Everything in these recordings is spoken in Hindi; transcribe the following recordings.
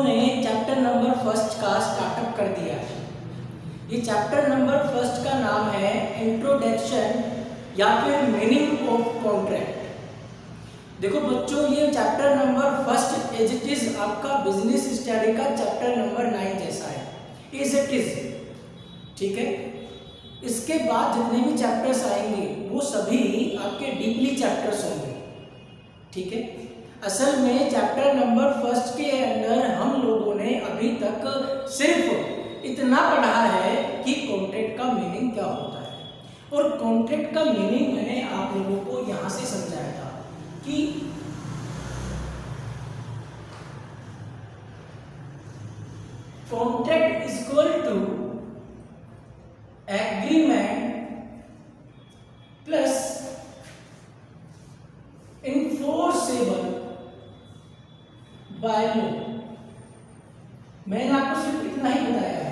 ने चैप्टर नंबर फर्स्ट का स्टार्टअप कर दिया है। ये चैप्टर नंबर फर्स्ट का नाम है इंट्रोडक्शन या फिर मीनिंग ऑफ कॉन्ट्रैक्ट। देखो बच्चों, ये chapter number first as it is आपका बिजनेस स्टडी का चैप्टर नंबर 9 जैसा है, इज इट इज, ठीक है। इसके बाद जितने भी चैप्टर्स आएंगे वो सभी आपके डीपली चैप्टर्स होंगे, ठीक है। असल में चैप्टर नंबर फर्स्ट के अंदर हम लोगों ने अभी तक सिर्फ इतना पढ़ा है कि कॉन्ट्रैक्ट का मीनिंग क्या होता है, और कॉन्ट्रैक्ट का मीनिंग मैंने आप लोगों को यहां से समझाया था कि contract is equal to agreement plus enforceable by law. मैंने आपको सिर्फ इतना ही बताया है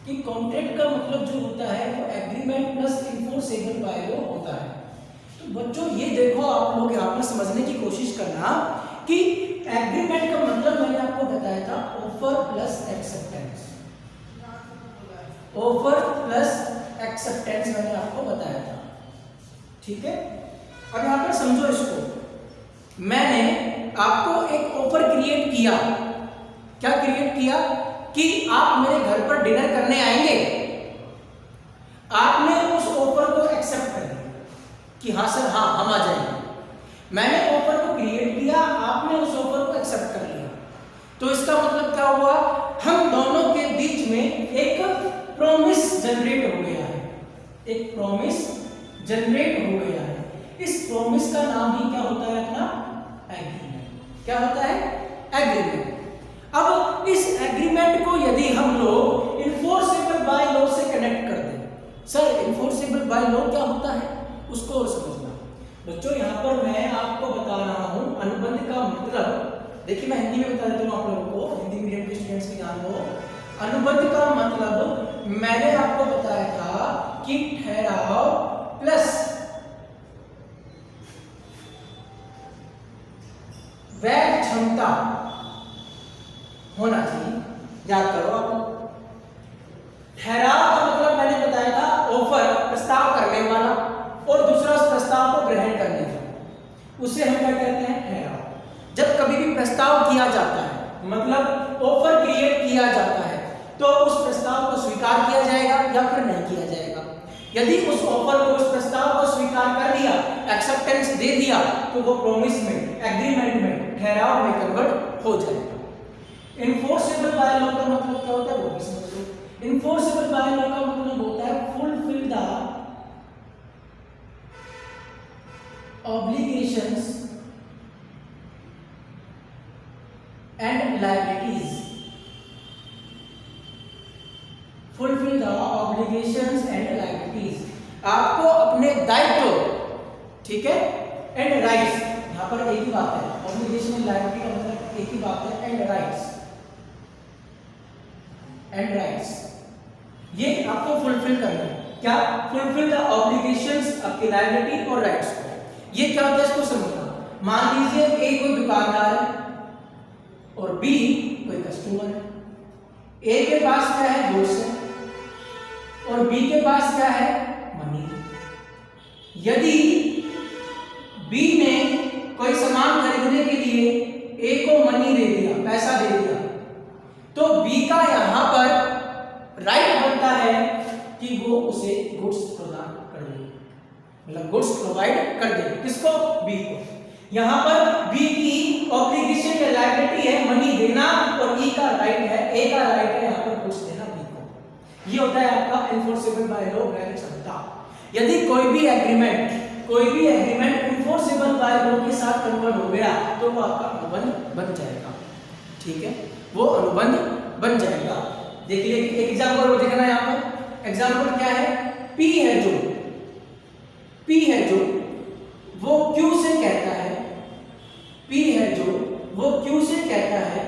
कि कॉन्ट्रैक्ट का मतलब जो होता है वो agreement plus enforceable by law होता है। तो बच्चों ये देखो, आप लोग यहाँ पर समझने की कोशिश करना कि एग्रीमेंट का मतलब मैंने आपको बताया था offer plus acceptance, offer plus acceptance मैंने आपको बताया था, ठीक है। अब यहाँ पर समझो इसको, मैंने आपको एक ऑफर क्रिएट किया। क्या क्रिएट किया कि आप मेरे घर पर डिनर करने आएंगे। आपने उस ऑफर को एक्सेप्ट कर लिया कि हाँ सर, हाँ हम आ जाएंगे। मैंने ऑफर को क्रिएट किया, आपने उस ऑफर को एक्सेप्ट कर लिया। तो इसका मतलब क्या हुआ, हम दोनों के बीच में एक प्रॉमिस जनरेट हो गया है, एक प्रॉमिस जनरेट हो गया है। इस प्रॉमिस का नाम ही क्या होता है अपना, एग्रीमेंट। क्या होता है, एग्रीमेंट। अब इस एग्रीमेंट को यदि हम लोग इन्फोर्सेबल बाय लॉ से कनेक्ट कर दें, सर इन्फोर्सेबल बाय लॉ क्या होता है उसको और समझना। बच्चों यहाँ पर मैं आपको बता रहा हूं अनुबंध का मतलब। देखिए मैं हिंदी में बता देता हूं आप लोगों को, हिंदी मीडियम के स्टूडेंट्स भी ध्यान दो। अनुबंध का मतलब मैंने आपको बताया था कि ठहराव प्लस वैध क्षमता होना चाहिए। याद करो आप, ठहराव का मतलब मैंने बताया था ऑफर, प्रस्ताव करने वाला, और दूसरा उस प्रस्ताव को ग्रहण करने वाला, उसे हम क्या कहते हैं, ठहराव। जब कभी भी प्रस्ताव किया जाता है, मतलब ऑफर क्रिएट किया जाता है, तो उस प्रस्ताव को स्वीकार किया जाएगा या फिर नहीं किया जाएगा। यदि उस ऑफर को, उस प्रस्ताव को स्वीकार कर लिया, एक्सेप्टेंस दे दिया, तो वो प्रॉमिस में, एग्रीमेंट में, ठहराव में कन्वर्ट हो जाएगा। इन्फोर्सेबल बाय लॉ का मतलब क्या होता है वो भी समझ लो। इन्फोर्सेबल बाय लॉ का मतलब होता है fulfil the obligations and liabilities, fulfill the obligations and liabilities। आपको अपने दायित्व, ठीक है, एंड राइट्स, यहाँ पर एक ही बात है, ऑब्लिगेशन एंड लायबिलिटी का मतलब एक ही बात है, एंड राइट्स, एंड राइट्स, ये आपको फुलफिल करना है। क्या, फुलफिल द ऑब्लिगेशंस, आपकी लायबिलिटी और राइट्स को। ये क्या होता है इसको समझना। मान लीजिए ए कोई दुकानदार है और बी कोई कस्टमर है। ए के पास क्या है, गुड्स है, और बी के पास क्या है, मनी। यदि बी ने कोई सामान खरीदने के लिए ए को मनी दे दिया, पैसा दे दिया, तो बी का यहां पर राइट बनता है कि वो उसे गुड्स प्रदान कर दे, मतलब गुड्स प्रोवाइड कर दे। किसको, बी को। यहां पर बी की ऑब्लिगेशन या लायबिलिटी है मनी देना, और ई का राइट है, ए का राइट है यहां पर गुड्स देना बी को। ये होता है आपका इन्फोर्सेबल बाय लॉ वैध क्षमता। यदि कोई भी एग्रीमेंट इन्फोर्सेबल बाय लॉ के साथ कन्वर्ट हो गया तो वो आपका अनुबंध बन जाएगा, ठीक है, वो अनुबंध बन जाएगा। देखिए एक एग्जांपल देखना है यहाँ पर। एग्जांपल क्या है, पी है जो वो क्यू से कहता है, पी है जो वो क्यू से कहता है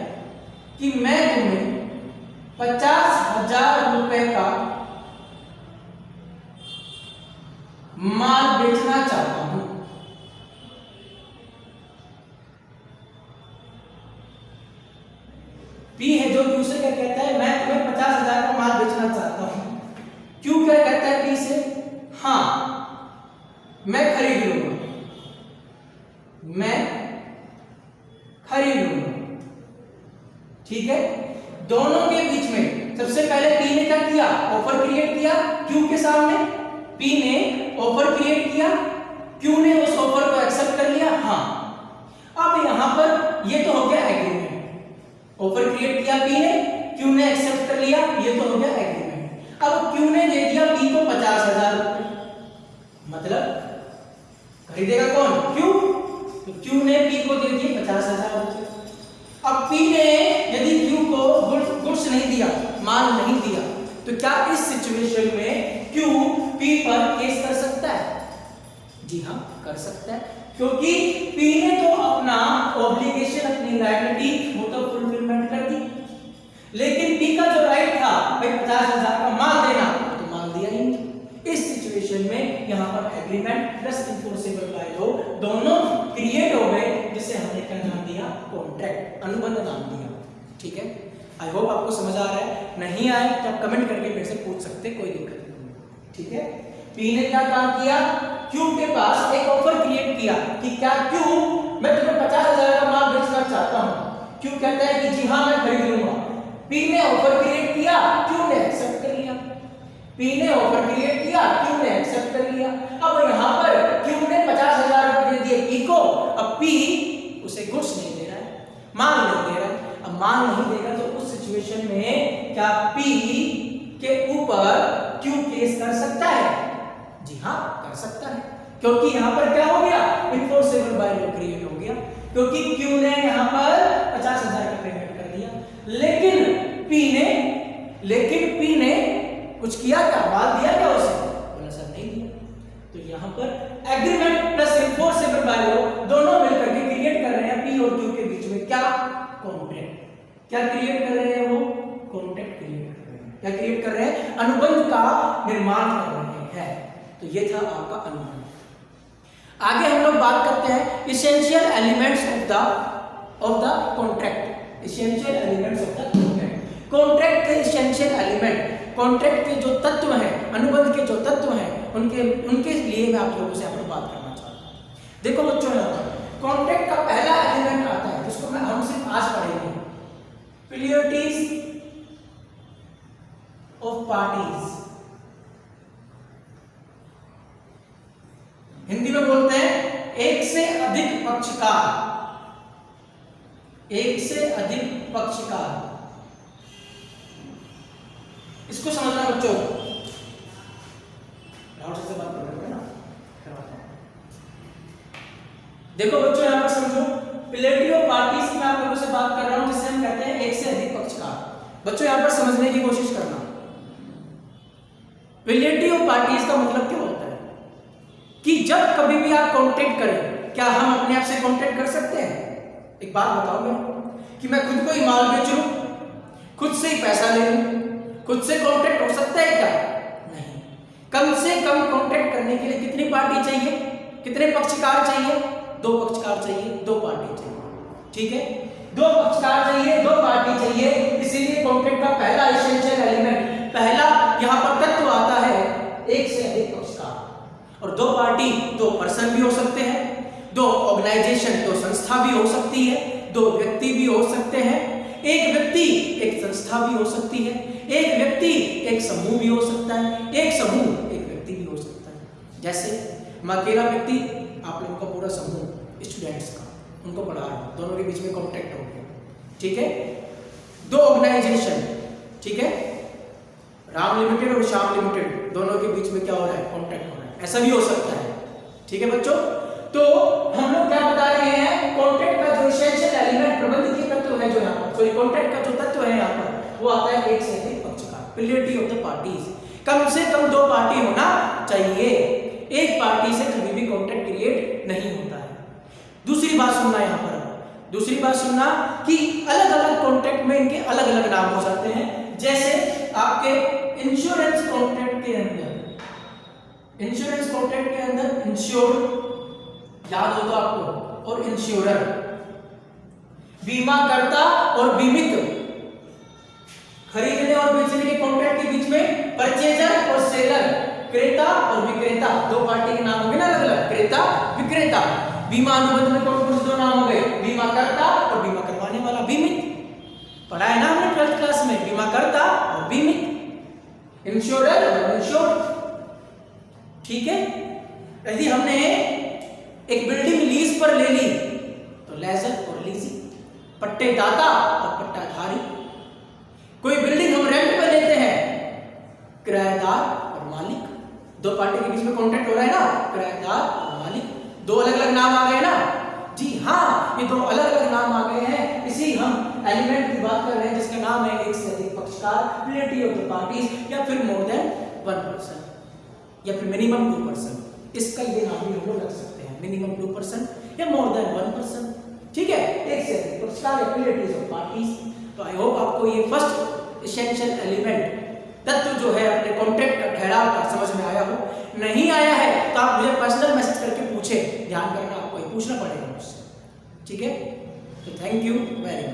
कि मैं तुम्हें 50,000 रुपए का माल बेचना चाहता हूं। पी है जो क्यू से क्या कहता है, मैं तुम्हें 50,000 का माल बेचना चाहता हूं। क्यू क्या कहता है पी से, हाँ मैं खरीद लूंगा, मैं खरीद लूंगा। ठीक है, दोनों के बीच में सबसे पहले पी ने क्या किया, ऑफर क्रिएट किया क्यू के सामने। पी ने ऑफर क्रिएट किया, क्यू ने उस ऑफर को एक्सेप्ट कर लिया। हाँ, अब यहां पर ये तो हो गया एग्रीमेंट। ऑफर क्रिएट किया पी ने, क्यू ने एक्सेप्ट कर लिया, ये तो हो गया एग्रीमेंट। अब क्यू ने दे दिया पी को 50,000 रुपए, मतलब खरीदेगा कौन, क्यू। तो क्यू ने पी को दे दिए 50,000 रुपए। अब पी ने यदि क्यू को गुड्स नहीं दिया, माल नहीं दिया, तो क्या इस सिचुएशन में क्यू पी पर केस कर सकता है? जी हाँ, कर सकता है, क्योंकि पी ने तो अपना ऑब्लिगेशन, अपनी लायबिलिटी वो तो फुलफिलमेंट कर दी, लेकिन पी का जो राइट था भाई 50,000 का माल देना, तो माल दिया ही नहीं। इस सिचुएशन में यहां पर agreement plus enforceable by law दोनों क्रिएट हो गए, जिसे हमने क्या नाम दिया, कॉन्ट्रैक्ट, अनुबंध नाम दिया। ठीक है, आई होप आपको समझ आ रहा है। नहीं आए तो आप कमेंट करके मेरे से पूछ सकते, कोई दिक्कत नहीं। ठीक है, पी ने क्या काम किया, क्यू के पास एक ऑफर क्रिएट किया कि क्या क्यू, मैं तुम्हें 50,000 का माल बेचना चाहता हूं। क्यू कहता है कि जी हां मैं खरीद लूंगा। पी ने ऑफर क्रिएट किया, क्यू ने एक्सेप्ट कर लिया। पी ने ऑफर क्रिएट किया, क्यू ने एक्सेप्ट कर लिया। अब यहां पर क्यू ने 50,000 रुपए दे दिए पी को, अब पी उसे गुड्स नहीं दे रहा है, माल नहीं दे रहा है। अब माल नहीं देगा तो उस सिचुएशन में क्या पी के ऊपर क्यू केस कर सकता है? जी हाँ, कर सकता है, क्योंकि यहां पर क्या हो गया, इन्फोर्सेबल बाय लॉ क्रिएट हो गया, क्योंकि क्यू ने यहां पर 50,000 का पेमेंट कर दिया, लेकिन पी ने कुछ किया क्या, माल दिया क्या उसे? बोला सर नहीं दिया। तो यहां पर agreement plus enforceable by law दोनों मिलकर के क्रिएट कर रहे हैं पी और क्यू के बीच में क्या, कॉन्ट्रैक्ट। क्या क्रिएट कर रहे हैं वो, कॉन्ट्रैक्ट क्रिएट कर रहे हैं। क्या क्रिएट कर रहे हैं, अनुबंध का निर्माण कर रहे हैं। तो ये था आपका अनुबंध। आगे हम लोग बात करते हैं essential elements of the contract. Essential elements of the contract. Contract के इसेंशियल एलिमेंट, कॉन्ट्रैक्ट के जो तत्व हैं, अनुबंध के जो तत्व हैं, उनके लिए मैं आप लोगों से यहाँ पर बात करना चाहता हूँ। देखो बच्चों, कॉन्ट्रैक्ट का पहला एलिमेंट आता है जिसको हम सिर्फ आज पढ़ेंगे, प्लेयर्टीज ऑफ पार्टीज। हिंदी में बोलते हैं एक से अधिक पक्षकार, एक से अधिक पक्षकार। इसको समझना बच्चों, राहुल से बात कर रहे हो ना, देखो बच्चों यहां पर समझो, प्लेयर्टी ऑफ पार्टीज की मैं आप लोगों से बात कर रहा हूं, जिसे हम कहते हैं एक से अधिक पक्षकार। बच्चों यहां पर समझने की कोशिश करना, प्लेयर्टी ऑफ पार्टीज का मतलब क्या होता है कि जब कभी भी आप कॉन्ट्रैक्ट करें, क्या हम अपने आप से कॉन्ट्रैक्ट कर सकते हैं? एक बात बताओ मेरे कि मैं खुद को ही माल बेच लूं, खुद से ही पैसा ले लूं, खुद से कॉन्ट्रैक्ट हो सकता है क्या? नहीं। कम से कम कॉन्ट्रैक्ट करने के लिए कितनी पार्टी चाहिए, कितने पक्षकार चाहिए? 2 पक्षकार चाहिए, 2 पार्टी चाहिए। ठीक है, 2 पक्षकार चाहिए, 2 पार्टी चाहिए। इसीलिए कॉन्ट्रैक्ट का पहला एसेंशियल एलिमेंट, पहला यहां पर तत्व आता है एक से अधिक पक्षकार। और 2 पार्टी, 2 पर्सन भी हो सकते हैं, 2 ऑर्गेनाइजेशन, 2 संस्था भी हो सकती है, 2 व्यक्ति भी हो सकते हैं, एक व्यक्ति एक संस्था भी हो सकती है, एक व्यक्ति एक समूह भी हो सकता है, एक समूह एक व्यक्ति भी हो सकता है। जैसे मैं अकेला व्यक्ति, आप लोगों का पूरा समूह स्टूडेंट्स का, उनको पढ़ा रहा हूं, दोनों के बीच में कॉन्ट्रैक्ट हो गया। ठीक है, 2 ऑर्गेनाइजेशन, ठीक है, राम लिमिटेड और श्याम लिमिटेड, दोनों के बीच में क्या हो रहा है, कॉन्ट्रैक्ट हो रहा है, ऐसा भी हो सकता है। ठीक है बच्चों, तो हम लोग क्या बता रहे हैं, कॉन्ट्रैक्ट का जो एसेंशियल एलिमेंट, प्रबंधकीय तत्व है जो यहाँ पर, सॉरी कॉन्ट्रैक्ट का जो तत्व है यहाँ पर, वो आता है एक से अधिक पक्षकार, प्लेयर्टी ऑफ द पार्टीज। कम से कम 2 पार्टी होना चाहिए, एक पार्टी से कभी भी कॉन्ट्रैक्ट क्रिएट नहीं होता है। दूसरी बात सुनना यहाँ पर, दूसरी बात सुनना कि अलग अलग कॉन्ट्रैक्ट में इनके अलग अलग नाम हो जाते हैं। जैसे आपके इंश्योरेंस कॉन्ट्रैक्ट के अंदर, इंश्योरेंस कॉन्ट्रैक्ट के अंदर इंश्योर्ड याद होगा आपको, और इंश्योरर, बीमा करता और बीमित, खरीदने और बेचने के कॉन्ट्रैक्ट के बीच में परचेजर और सेलर, क्रेता और विक्रेता, दो पार्टी के नाम हो गए ना अलग अलग, क्रेता विक्रेता। बीमा अनुबंध में कौन कौन से दो नाम हो गए, बीमाकर्ता और बीमा करवाने वाला, बीमित। पढ़ा है ना हमने 12th क्लास में, बीमाकर्ता और बीमित, इंश्योरर और इंश्योर्ड। ठीक है। यदि हमने एक बिल्डिंग लीज पर ले ली तो लेजर और लीजिंग, पट्टेदाता और पट्टाधारी। कोई बिल्डिंग हम रेंट पर लेते हैं, किराएदार और मालिक। दो पार्टी के बीच में कॉन्ट्रैक्ट हो रहा है ना, किराएदार और मालिक। दो अलग अलग नाम आ गए ना, जी हाँ, ये दो अलग अलग नाम आ गए हैं। इसी हम एलिमेंट की बात कर रहे हैं जिसका नाम है एक से अधिक पक्षकार, प्लेटी ऑफ द पार्टीज, या फिर मोर देन वन पर्सन, या फिर मिनिमम 2 पर्सन। इसका ये नाम भी हम लोग रख सकते हैं, मिनिमम 2 पर्सन या मोर देन 1 पर्सन। ठीक है, एक से अधिक पक्षकार या प्लेटीज ऑफ पार्टीज। तो आई होप आपको ये फर्स्ट एसेंशियल एलिमेंट तत्व जो है अपने कॉन्ट्रैक्ट का ठहराव का समझ में आया हो। नहीं आया है तो आप मुझे पर्सनल मैसेज करके पूछे, ध्यान करना, आपको ये पूछना पड़ेगा मुझसे। ठीक है, तो थैंक यू वेरी मच।